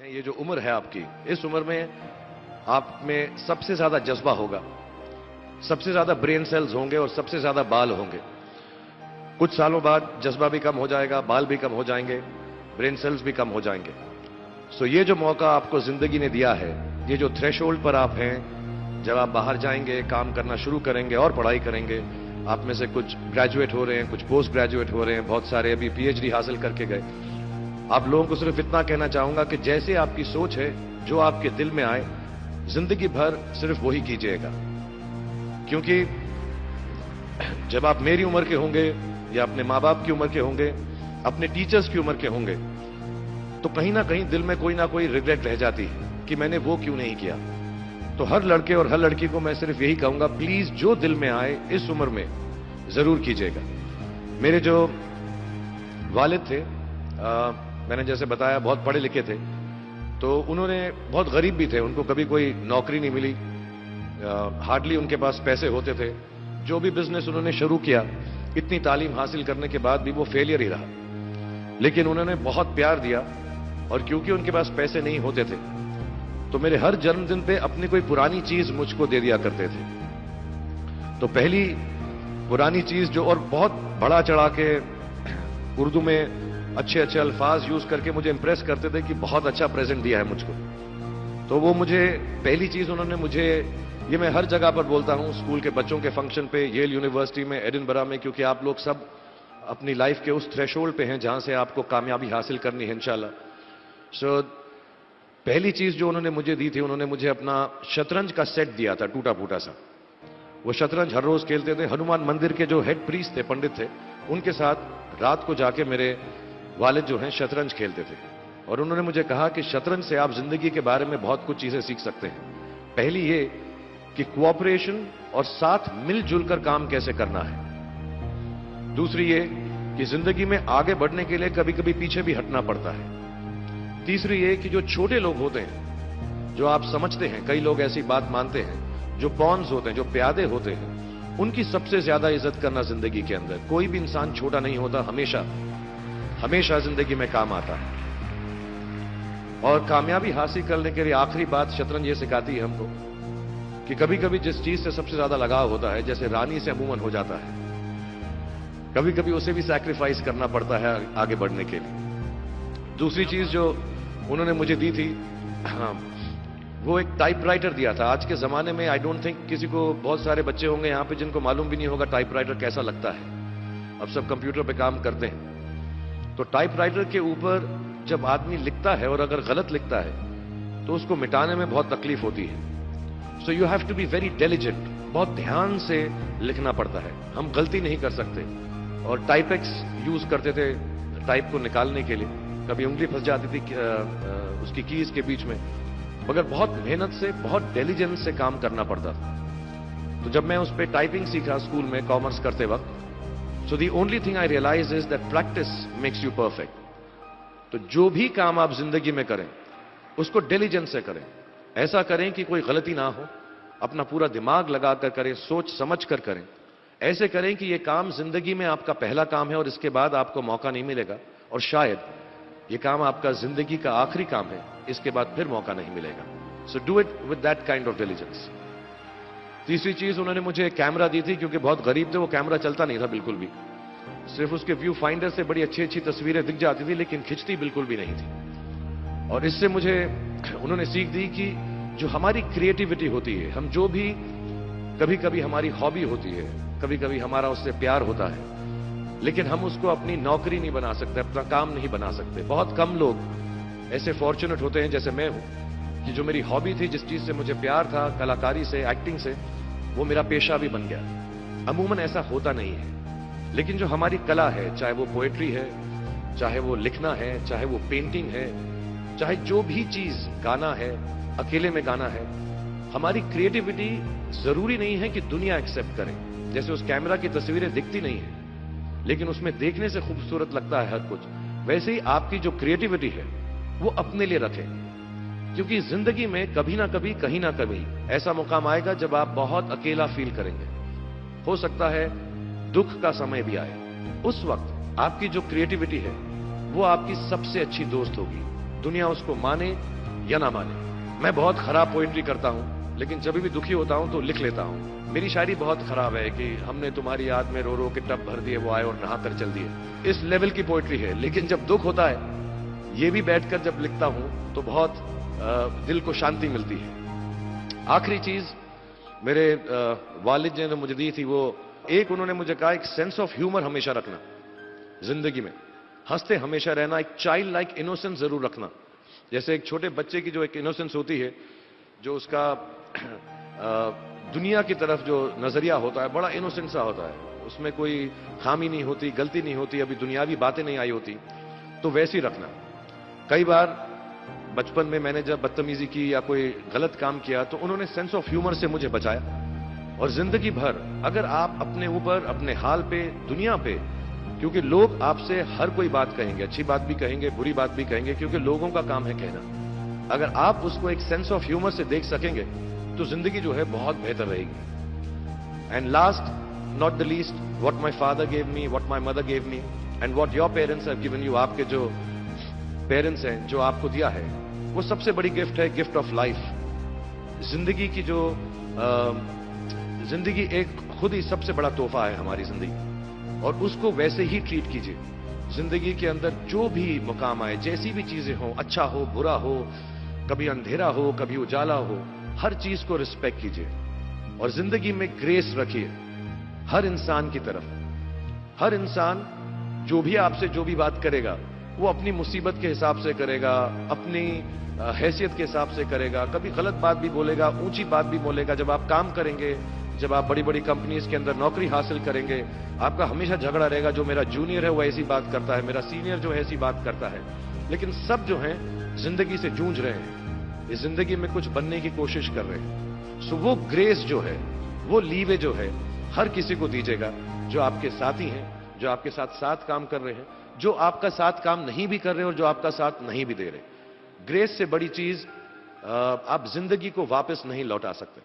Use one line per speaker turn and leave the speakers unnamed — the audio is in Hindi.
ये जो उम्र है आपकी, इस उम्र में आप में सबसे ज्यादा जज्बा होगा, सबसे ज्यादा ब्रेन सेल्स होंगे और सबसे ज्यादा बाल होंगे। कुछ सालों बाद जज्बा भी कम हो जाएगा, बाल भी कम हो जाएंगे, ब्रेन सेल्स भी कम हो जाएंगे। सो ये जो मौका आपको जिंदगी ने दिया है, ये जो थ्रेशोल्ड पर आप हैं, जब आप बाहर जाएंगे, काम करना शुरू करेंगे और पढ़ाई करेंगे, आप में से कुछ ग्रेजुएट हो रहे हैं, कुछ पोस्ट ग्रेजुएट हो रहे हैं, बहुत सारे अभी पीएचडी हासिल करके गए। आप लोगों को सिर्फ इतना कहना चाहूंगा कि जैसे आपकी सोच है, जो आपके दिल में आए, जिंदगी भर सिर्फ वही कीजिएगा। क्योंकि जब आप मेरी उम्र के होंगे या अपने माँ बाप की उम्र के होंगे, अपने टीचर्स की उम्र के होंगे, तो कहीं ना कहीं दिल में कोई ना कोई रिग्रेट रह जाती है कि मैंने वो क्यों नहीं किया। तो हर लड़के और हर लड़की को मैं सिर्फ यही कहूंगा, प्लीज जो दिल में आए इस उम्र में जरूर कीजिएगा। मेरे जो वालिद थे, मैंने जैसे बताया बहुत पढ़े लिखे थे, तो उन्होंने बहुत गरीब भी थे, उनको कभी कोई नौकरी नहीं मिली, हार्डली उनके पास पैसे होते थे। जो भी बिजनेस उन्होंने शुरू किया, इतनी तालीम हासिल करने के बाद भी वो फेलियर ही रहा। लेकिन उन्होंने बहुत प्यार दिया, और क्योंकि उनके पास पैसे नहीं होते थे, तो मेरे हर जन्मदिन पे अपनी कोई पुरानी चीज मुझको दे दिया करते थे। तो पहली पुरानी चीज जो, और बहुत बड़ा चढ़ा के उर्दू में अच्छे अच्छे अल्फाज यूज करके मुझे इंप्रेस करते थे कि बहुत अच्छा प्रेजेंट दिया है मुझको। तो वो मुझे पहली चीज उन्होंने मुझे, ये मैं हर जगह पर बोलता हूं, स्कूल के बच्चों के फंक्शन पे, येल यूनिवर्सिटी में, एडिनबरा में, क्योंकि आप लोग सब अपनी लाइफ के उस थ्रेशोल्ड पे हैं जहां से आपको कामयाबी हासिल करनी है इंशाल्लाह। सो पहली चीज जो उन्होंने मुझे दी थी, उन्होंने मुझे अपना शतरंज का सेट दिया था, टूटा फूटा सा। वो शतरंज हर रोज खेलते थे। हनुमान मंदिर के जो हेड प्रीस्ट थे, पंडित थे, उनके साथ रात को जाके मेरे वालिद जो हैं शतरंज खेलते थे। और उन्होंने मुझे कहा कि शतरंज से आप जिंदगी के बारे में बहुत कुछ चीजें सीख सकते हैं। पहली ये कि कोऑपरेशन और साथ मिलजुल कर काम कैसे करना है। दूसरी ये कि जिंदगी में आगे बढ़ने के लिए कभी कभी पीछे भी हटना पड़ता है। तीसरी ये कि जो छोटे लोग होते हैं, जो आप समझते हैं, कई लोग ऐसी बात मानते हैं, जो पॉन्स होते हैं, जो प्यादे होते हैं, उनकी सबसे ज्यादा इज्जत करना जिंदगी के अंदर। कोई भी इंसान छोटा नहीं होता, हमेशा हमेशा जिंदगी में काम आता है। और कामयाबी हासिल करने के लिए आखिरी बात शतरंज ये सिखाती है हमको कि कभी कभी जिस चीज से सबसे ज्यादा लगाव होता है, जैसे रानी से अमूमन हो जाता है, कभी कभी उसे भी सैक्रिफाइस करना पड़ता है आगे बढ़ने के लिए। दूसरी चीज जो उन्होंने मुझे दी थी, वो एक टाइपराइटर दिया था। आज के जमाने में आई डोंट थिंक किसी को, बहुत सारे बच्चे होंगे यहां पे जिनको मालूम भी नहीं होगा टाइपराइटर कैसा लगता है। अब सब कंप्यूटर पे काम करते हैं। तो टाइपराइटर के ऊपर जब आदमी लिखता है और अगर गलत लिखता है तो उसको मिटाने में बहुत तकलीफ होती है। So you have to be very diligent, बहुत ध्यान से लिखना पड़ता है। हम गलती नहीं कर सकते। और टाइपेक्स यूज करते थे टाइप को निकालने के लिए, कभी उंगली फंस जाती थी उसकी कीज के बीच में, मगर बहुत मेहनत से, बहुत डिलिजेंस से काम करना पड़ता था। तो जब मैं उस पर टाइपिंग सीखा स्कूल में कॉमर्स करते वक्त, so the only thing I realize is that practice makes you perfect. तो जो भी काम आप जिंदगी में करें, उसको डिलिजेंस से करें। ऐसा करें कि कोई गलती ना हो, अपना पूरा दिमाग लगाकर करें, सोच समझ कर करें। ऐसे करें कि ये काम जिंदगी में आपका पहला काम है और इसके बाद आपको मौका नहीं मिलेगा, और शायद ये काम आपका जिंदगी का आखिरी काम है, इसके बाद फिर मौका नहीं मिलेगा। So do it with that kind of diligence. तीसरी चीज उन्होंने मुझे कैमरा दी थी, क्योंकि बहुत गरीब थे, वो कैमरा चलता नहीं था बिल्कुल भी। सिर्फ उसके व्यू फाइंडर से बड़ी अच्छी अच्छी तस्वीरें दिख जाती थी, लेकिन खिंचती बिल्कुल भी नहीं थी। और इससे मुझे उन्होंने सीख दी कि जो हमारी क्रिएटिविटी होती है, हम जो भी, कभी कभी हमारी हॉबी होती है, कभी कभी हमारा उससे प्यार होता है, लेकिन हम उसको अपनी नौकरी नहीं बना सकते, अपना काम नहीं बना सकते। बहुत कम लोग ऐसे फॉर्चुनेट होते हैं जैसे मैं हूं कि जो मेरी हॉबी थी, जिस चीज से मुझे प्यार था, कलाकारी से, एक्टिंग से, वो मेरा पेशा भी बन गया। अमूमन ऐसा होता नहीं है। लेकिन जो हमारी कला है, चाहे वो पोएट्री है, चाहे वो लिखना है, चाहे वो पेंटिंग है, चाहे जो भी चीज, गाना है, अकेले में गाना है, हमारी क्रिएटिविटी जरूरी नहीं है कि दुनिया एक्सेप्ट करे। जैसे उस कैमरा की तस्वीरें दिखती नहीं है, लेकिन उसमें देखने से खूबसूरत लगता है हर कुछ, वैसे ही आपकी जो क्रिएटिविटी है वो अपने लिए रखें। क्योंकि जिंदगी में कभी ना कभी, कहीं ना कभी ऐसा मुकाम आएगा जब आप बहुत अकेला फील करेंगे। हो सकता है दुख का समय भी आए। उस वक्त आपकी जो क्रिएटिविटी है वो आपकी सबसे अच्छी दोस्त होगी। दुनिया उसको माने या ना माने। मैं बहुत खराब पोइट्री करता हूं, लेकिन जब भी दुखी होता हूं तो लिख लेता हूं। मेरी शायरी बहुत खराब है कि हमने तुम्हारी याद में रो रो के टब भर दिए, वो आए और नहा कर चल दिए, इस लेवल की पोइट्री है। लेकिन जब दुख होता है, ये भी बैठकर जब लिखता हूं तो बहुत दिल को शांति मिलती है। आखिरी चीज मेरे वालिद ने मुझे दी थी, वो एक उन्होंने मुझे कहा, एक सेंस ऑफ ह्यूमर हमेशा रखना जिंदगी में, हंसते हमेशा रहना, एक चाइल्ड लाइक इनोसेंस जरूर रखना। जैसे एक छोटे बच्चे की जो एक इनोसेंस होती है, जो उसका दुनिया की तरफ जो नजरिया होता है बड़ा इनोसेंट सा होता है, उसमें कोई खामी नहीं होती, गलती नहीं होती, अभी दुनियावी बातें नहीं आई होती, तो वैसी रखना। कई बार बचपन में मैंने जब बदतमीजी की या कोई गलत काम किया तो उन्होंने सेंस ऑफ ह्यूमर से मुझे बचाया। और जिंदगी भर अगर आप अपने ऊपर, अपने हाल पे, दुनिया पे, क्योंकि लोग आपसे हर कोई बात कहेंगे, अच्छी बात भी कहेंगे, बुरी बात भी कहेंगे, क्योंकि लोगों का काम है कहना। अगर आप उसको एक सेंस ऑफ ह्यूमर से देख सकेंगे तो जिंदगी जो है बहुत बेहतर रहेगी। And last not the least, what my father gave me, what my mother gave me, and what your parents have given you, आपके जो पेरेंट्स हैं जो आपको दिया है, वो सबसे बड़ी गिफ्ट है, गिफ्ट ऑफ लाइफ। जिंदगी की जो जिंदगी एक खुद ही सबसे बड़ा तोहफा है हमारी जिंदगी, और उसको वैसे ही ट्रीट कीजिए। जिंदगी के अंदर जो भी मुकाम आए, जैसी भी चीजें हो, अच्छा हो बुरा हो, कभी अंधेरा हो कभी उजाला हो, हर चीज को रिस्पेक्ट कीजिए और जिंदगी में ग्रेस रखिए हर इंसान की तरफ। हर इंसान जो भी आपसे जो भी बात करेगा, वो अपनी मुसीबत के हिसाब से करेगा, अपनी हैसियत के हिसाब से करेगा। कभी गलत बात भी बोलेगा, ऊंची बात भी बोलेगा। जब आप काम करेंगे, जब आप बड़ी बड़ी कंपनीज के अंदर नौकरी हासिल करेंगे, आपका हमेशा झगड़ा रहेगा, जो मेरा जूनियर है वो ऐसी बात करता है, मेरा सीनियर जो है ऐसी बात करता है। लेकिन सब जो हैं जिंदगी से जूझ रहे हैं, इस जिंदगी में कुछ बनने की कोशिश कर रहे हैं। सो वो ग्रेस जो है, वो लीवे जो है, हर किसी को दीजिएगा जो आपके साथी हैं, जो आपके साथ साथ काम कर रहे हैं, जो आपका साथ काम नहीं भी कर रहे और जो आपका साथ नहीं भी दे रहे। ग्रेस से बड़ी चीज आप जिंदगी को वापस नहीं लौटा सकते।